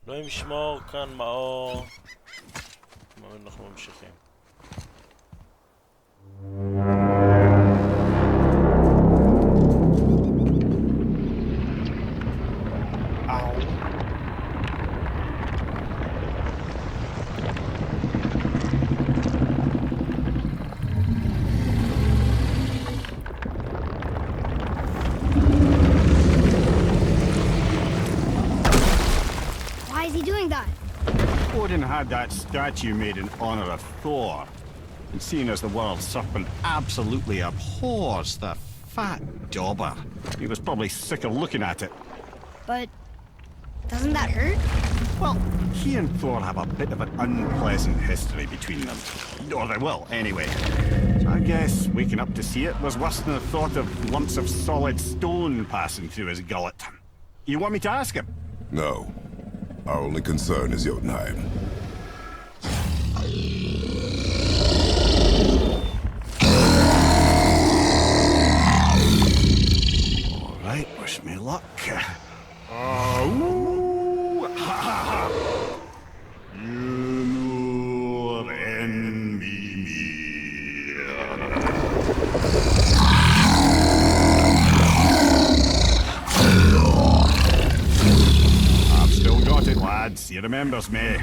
אלוהים ישמור, כאן מאור. אנחנו ממשיכים. Odin had that statue made in honor of Thor. And seeing as the world serpent absolutely abhors the fat dauber, he was probably sick of looking at it. But doesn't that hurt? Well, he and Thor have a bit of an unpleasant history between them. Or they will, anyway. So I guess waking up to see it was worse than the thought of lumps of solid stone passing through his gullet. You want me to ask him? No. Our only concern is Jotunheim. All right, wish me luck. Ooh, ha ha ha! You and me. Got it, lads. He remembers me.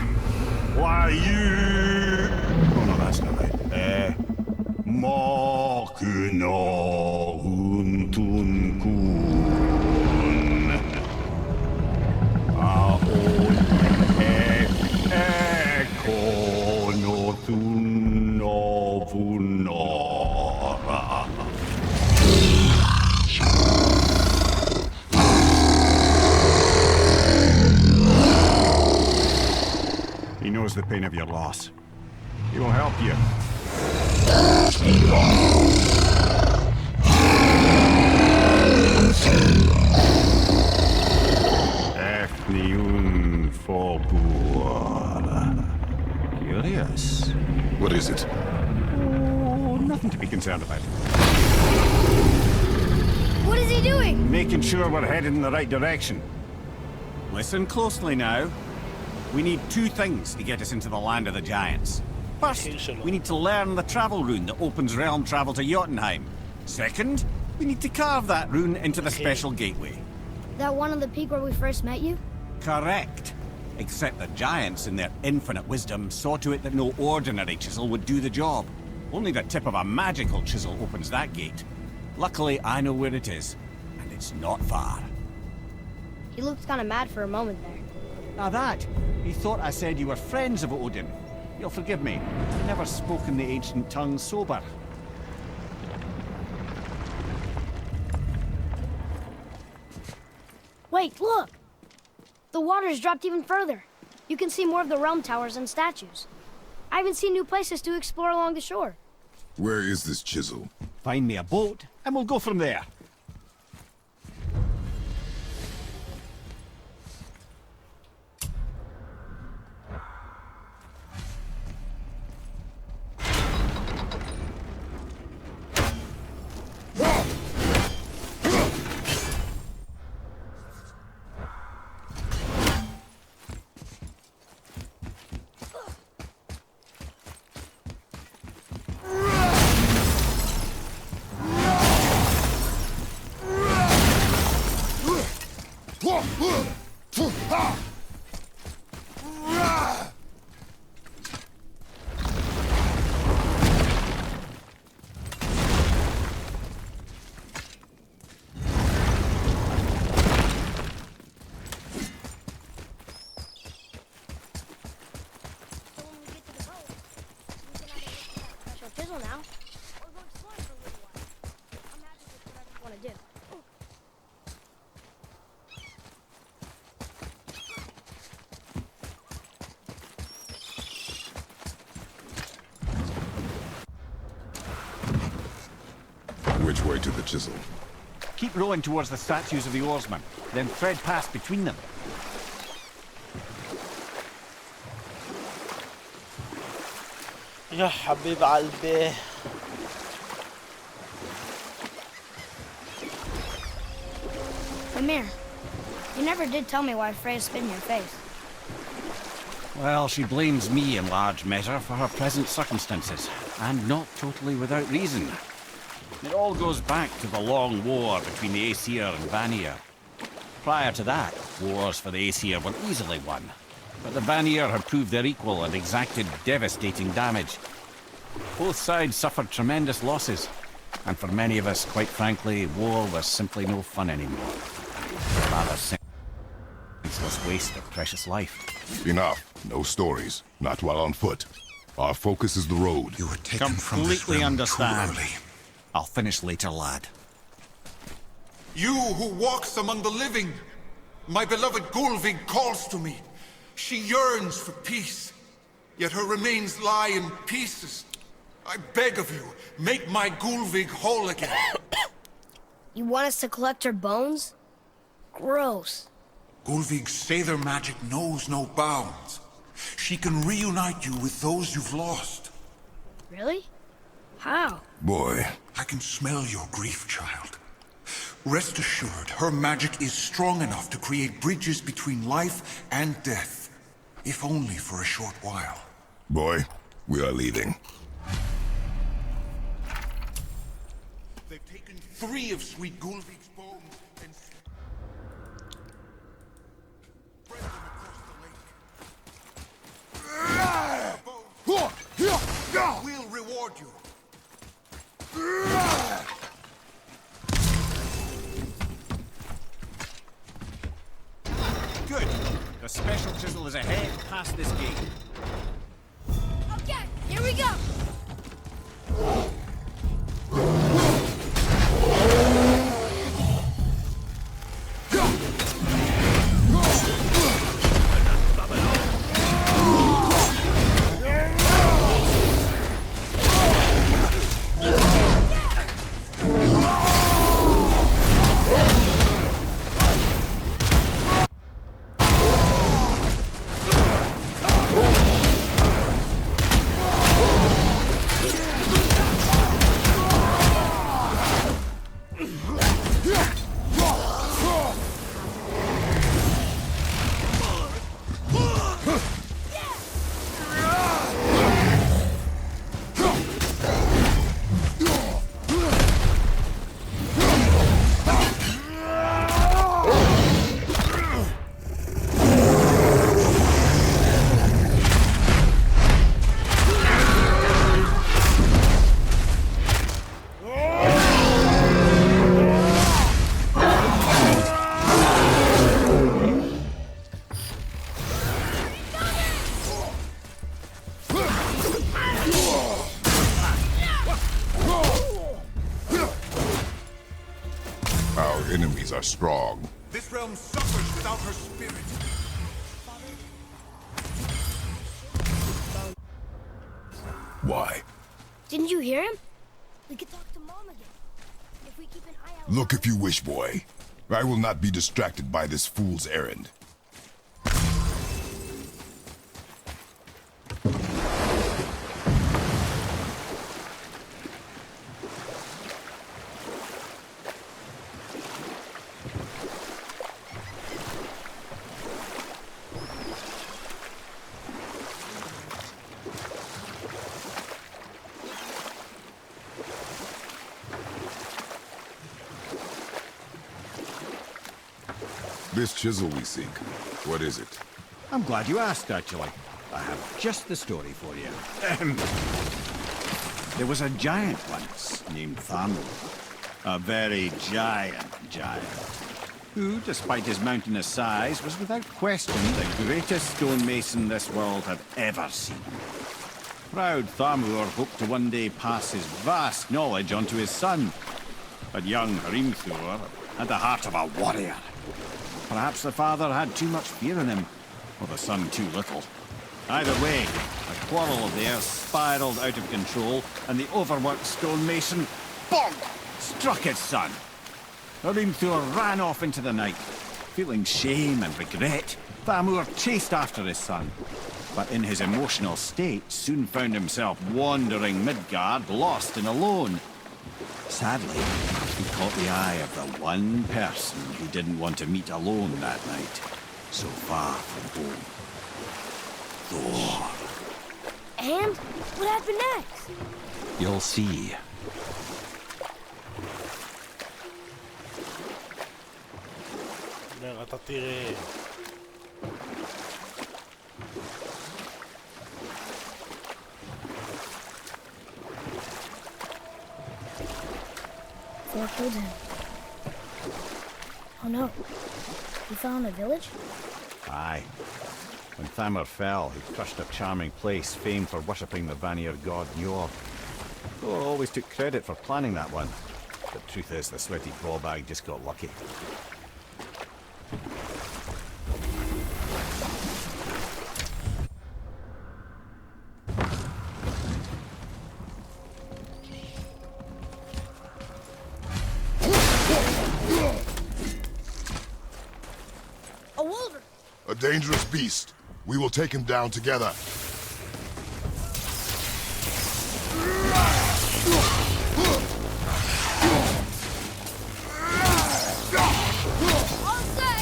Why you? Oh no, that's not right. Makuna huntun kun. Aon ekonothun ovunora. He knows the pain of your loss. He will help you. Efniun Fogur. Curious. What is it? Oh, nothing to be concerned about. What is he doing? Making sure we're headed in the right direction. Listen closely now. We need two things to get us into the land of the giants. First, we need to learn the travel rune that opens realm travel to Jotunheim. Second, we need to carve that rune into the special gateway. That one on the peak where we first met you? Correct. Except the giants, in their infinite wisdom, saw to it that no ordinary chisel would do the job. Only the tip of a magical chisel opens that gate. Luckily, I know where it is, and it's not far. He looked kind of mad for a moment there. Now that, he thought I said you were friends of Odin. You'll forgive me. I've never spoken the ancient tongue sober. Wait, look! The water's dropped even further. You can see more of the realm towers and statues. I even see new places to explore along the shore. Where is this chisel? Find me a boat, and we'll go from there. Which way to the chisel? Keep rowing towards the statues of the oarsmen, then thread past between them. يا حبيب قلبي. Amir, you never did tell me why Freya spit in your face. Well, she blames me in large measure for her present circumstances, and not totally without reason. It all goes back to the long war between the Aesir and Vanir. Prior to that, wars for the Aesir were easily won, but the Vanir had proved their equal and exacted devastating damage. Both sides suffered tremendous losses, and for many of us, quite frankly, war was simply no fun anymore. Rather senseless waste of precious life. Enough. No stories. Not while on foot. Our focus is the road. You were taken from this Completely realm understand. too early. I'll finish later, lad. You who walks among the living, my beloved Gulvig calls to me. She yearns for peace, yet her remains lie in pieces. I beg of you, make my Gulvig whole again. You want us to collect her bones? Gross. Gulvig's Sather magic knows no bounds. She can reunite you with those you've lost. Really? How? Boy, I can smell your grief, child. Rest assured, her magic is strong enough to create bridges between life and death, if only for a short while. boy, we are leaving. They've taken 3 of sweet Gulvig's bones and spread them across the lake. We'll reward you. Good. The special chisel is ahead past this gate. Okay, here we go! Our enemies are strong. This realm suffers without her spirit. Why? Didn't you hear him? We could talk to Mom again. If we keep an eye out... Look if you wish, boy. I will not be distracted by this fool's errand. This chisel we seek, what is it? I'm glad you asked, actually. I have just the story for you. There was a giant once named Thamur. A very giant, who, despite his mountainous size, was without question the greatest stonemason this world had ever seen. Proud Thamur hoped to one day pass his vast knowledge on to his son. But young Hrimthur had the heart of a warrior. Perhaps the father had too much fear in him, or the son too little. Either way, a quarrel of theirs spiraled out of control, and the overworked stonemason, bonk, struck his son. Hrimthur ran off into the night. Feeling shame and regret, Thamur chased after his son, but in his emotional state soon found himself wandering Midgard, lost and alone. Sadly, he caught the eye of the one person he didn't want to meet alone that night, so far from home. What happened next? You'll see. אתה תראה. Thor killed him. Oh no. He fell in a village? Aye. When Thamur fell, he crushed a charming place famed for worshipping the Vanir god Njord. Thor always took credit for planning that one. But truth is, the sweaty ballbag just got lucky. A wolver! A dangerous beast. We will take him down together. All set!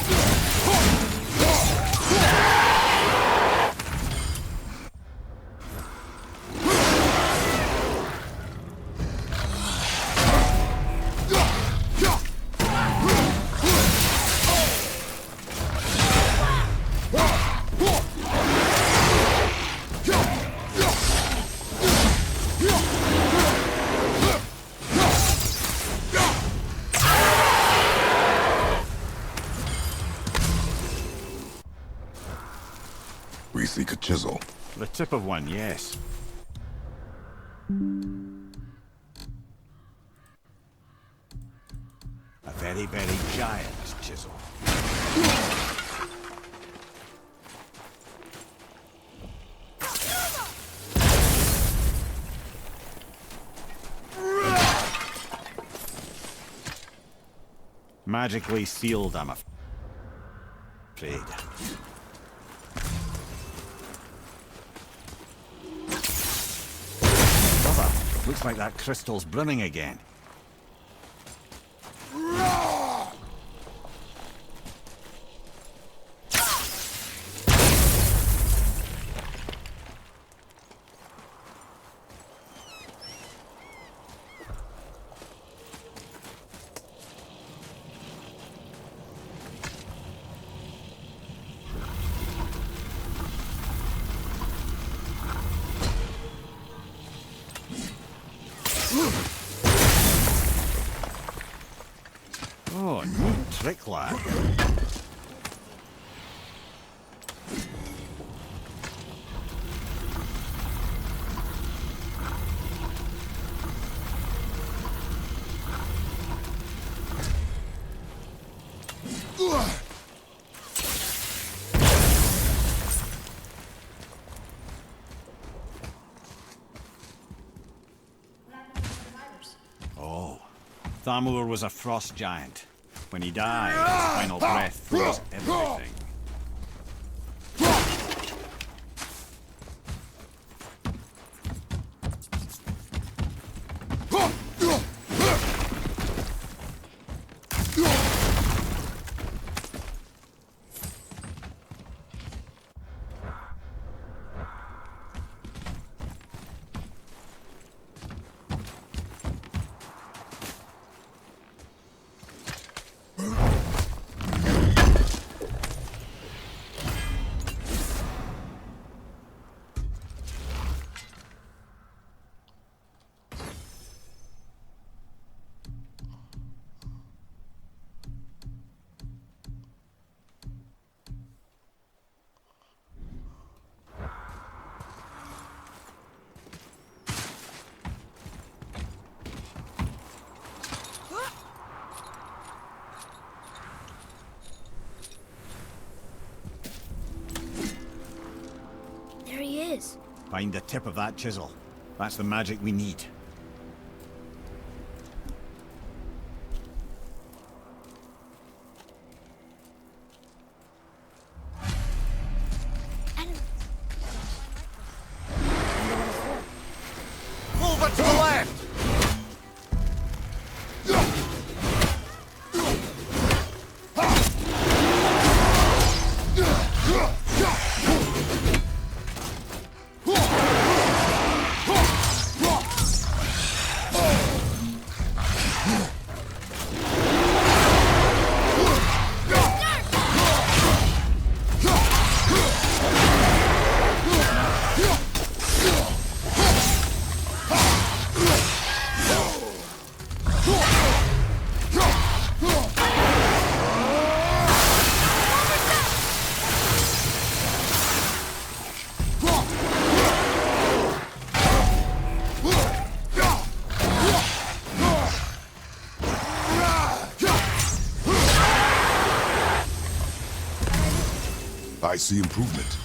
We seek a chisel. The tip of one, yes. A very, very giant chisel. Magically sealed, I'm afraid. Brother, looks like that crystal's brimming again. Oh, neat trick, lad. Oh, Thamur was a frost giant. When he died, his final breath froze everything. There he is. Find the tip of that chisel. That's the magic we need. Move it to the left! I see improvement.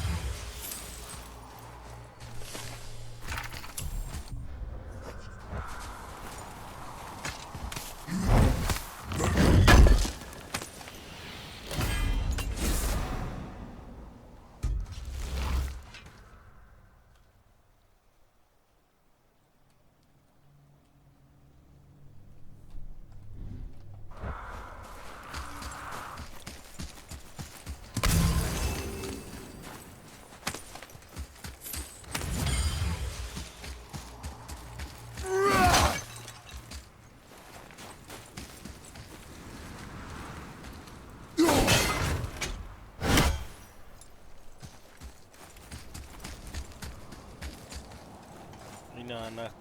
הנה הענק.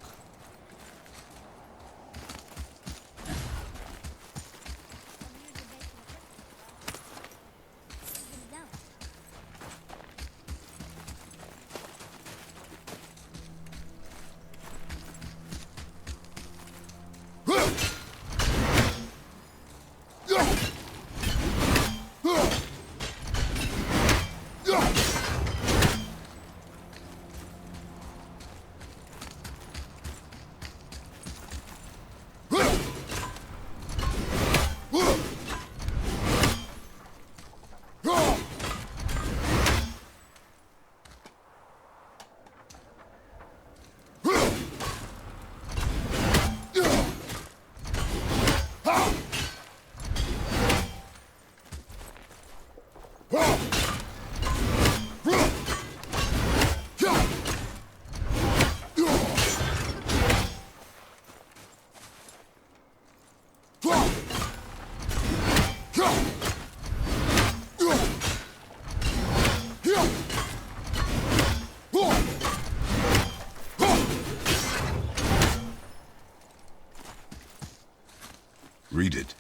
Read it.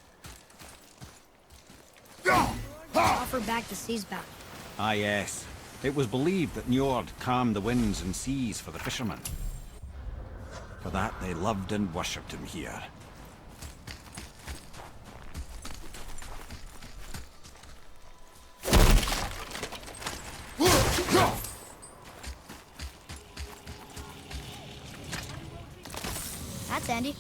Offer back the seas back. Ah, yes. It was believed that Njord calmed the winds and seas for the fishermen. For that, they loved and worshipped him here. That's Andy.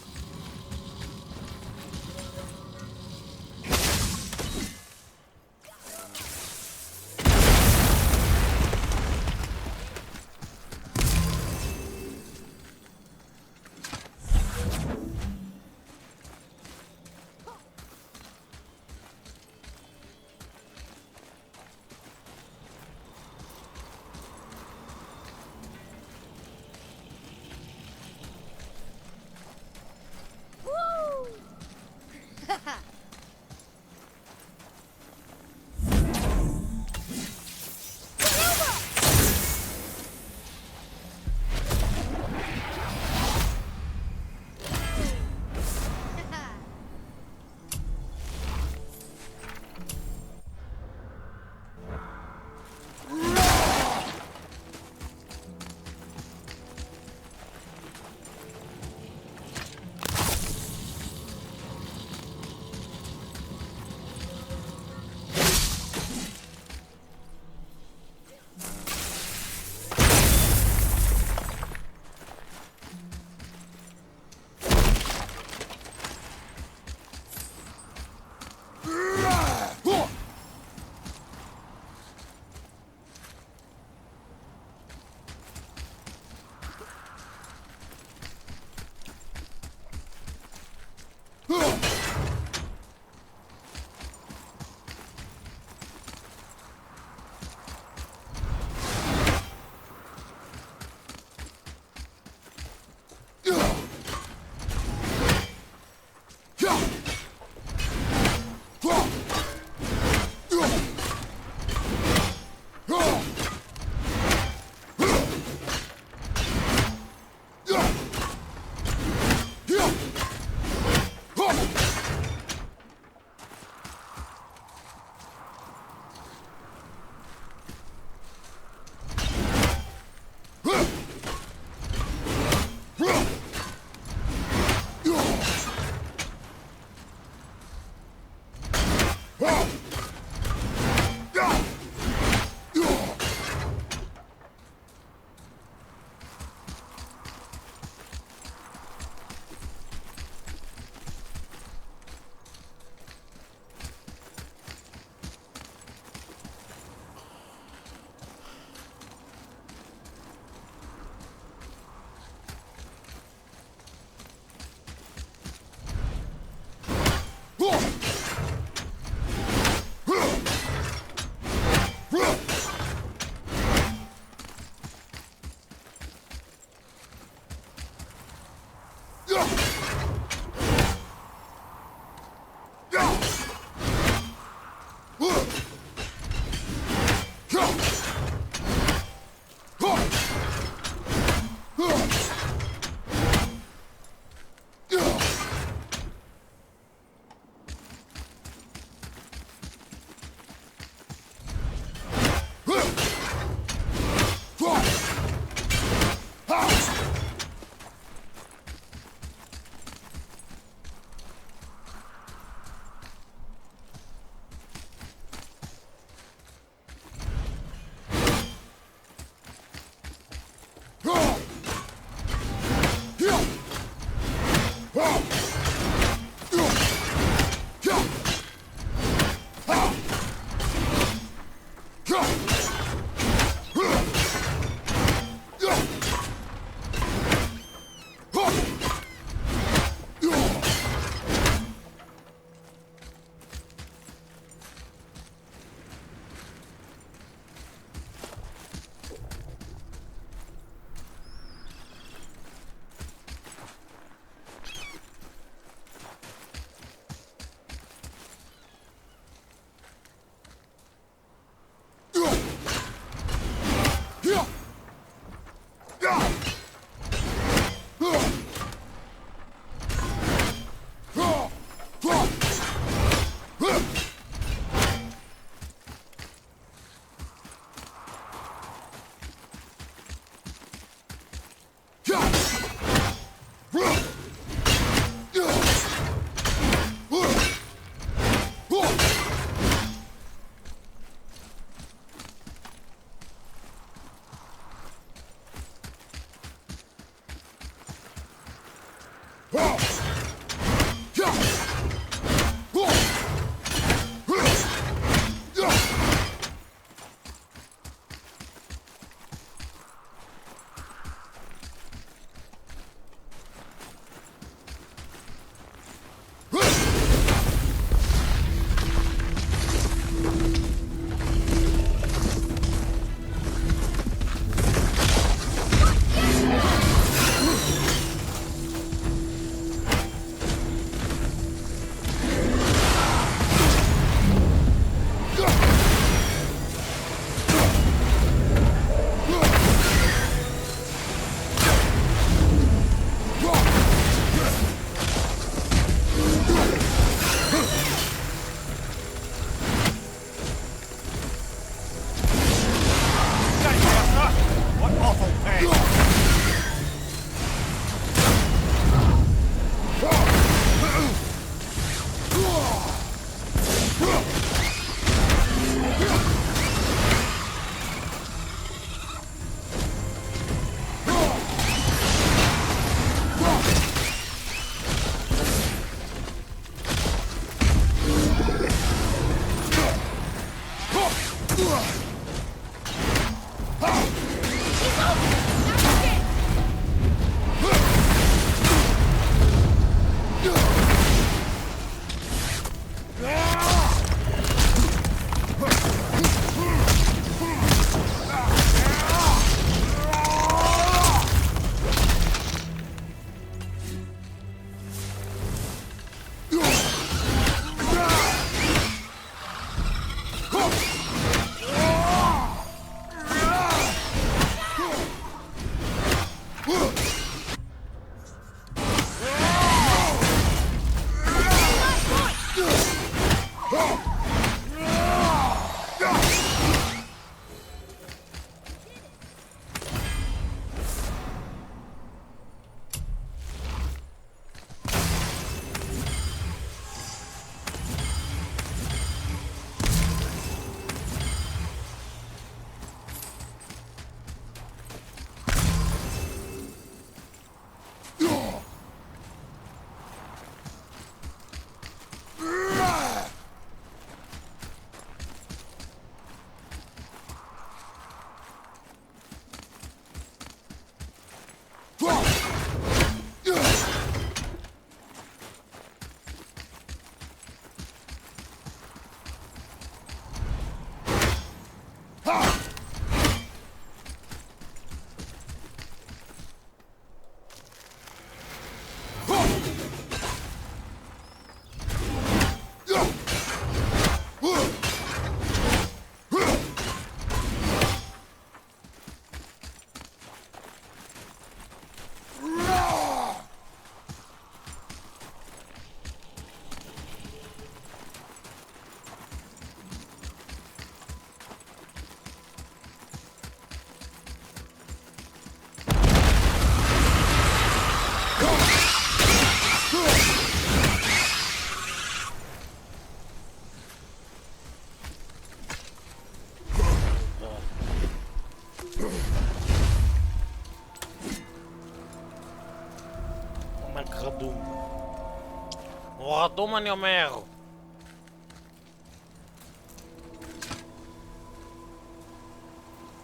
הוא רדום אני אומר.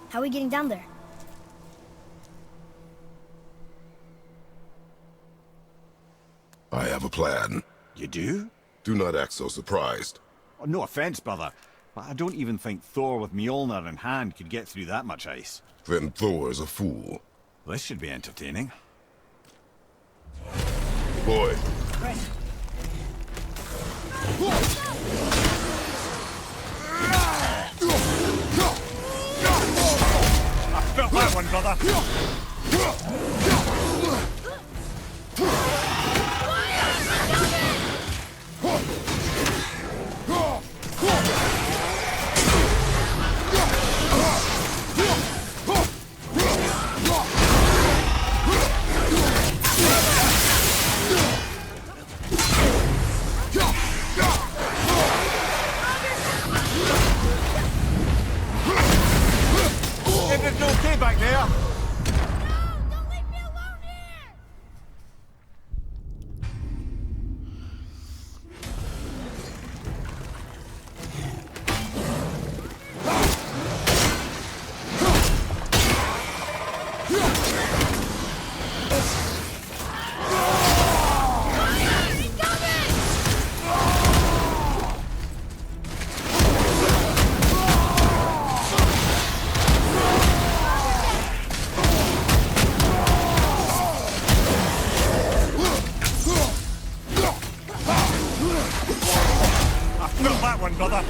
How are we getting down there? I have a plan. You do? Do not act so surprised. Oh, no offense, brother, but I don't even think Thor with Mjolnir in hand could get through that much ice. Then Thor's a fool. This should be entertaining. Boy. I felt that one, brother. Everything's okay back there? Don't leave me alone here! Felt that one, brother.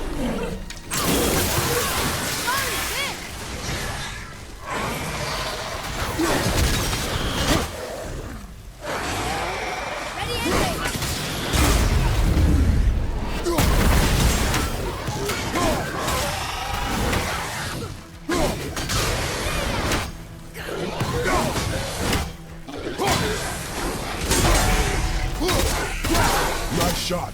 Nice shot.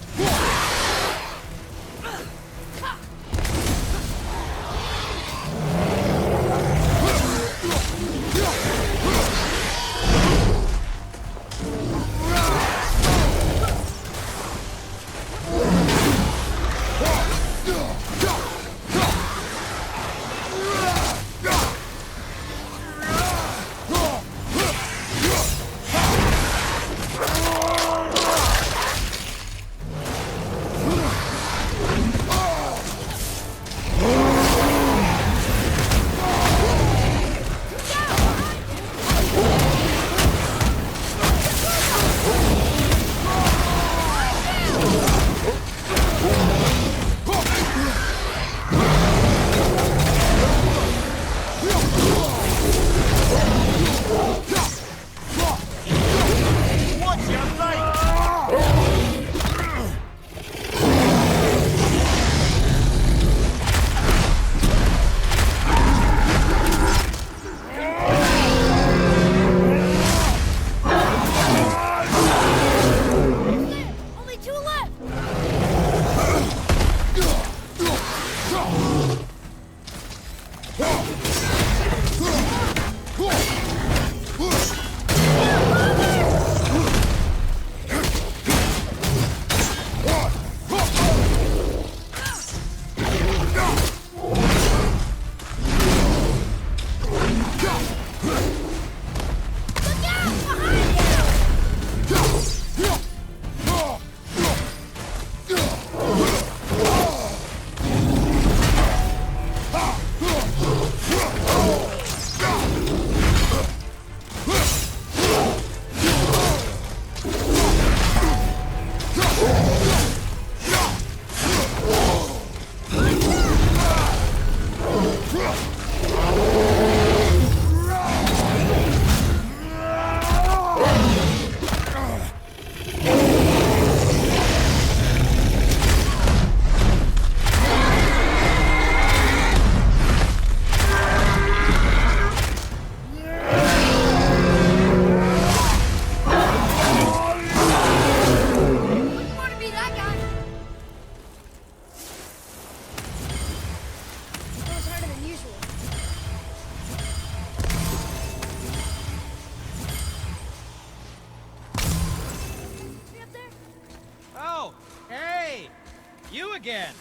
You again!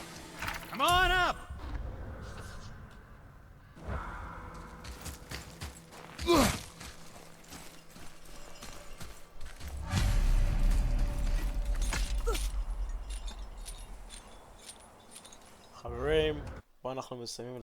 Come on up! חברים, פה אנחנו מסיימים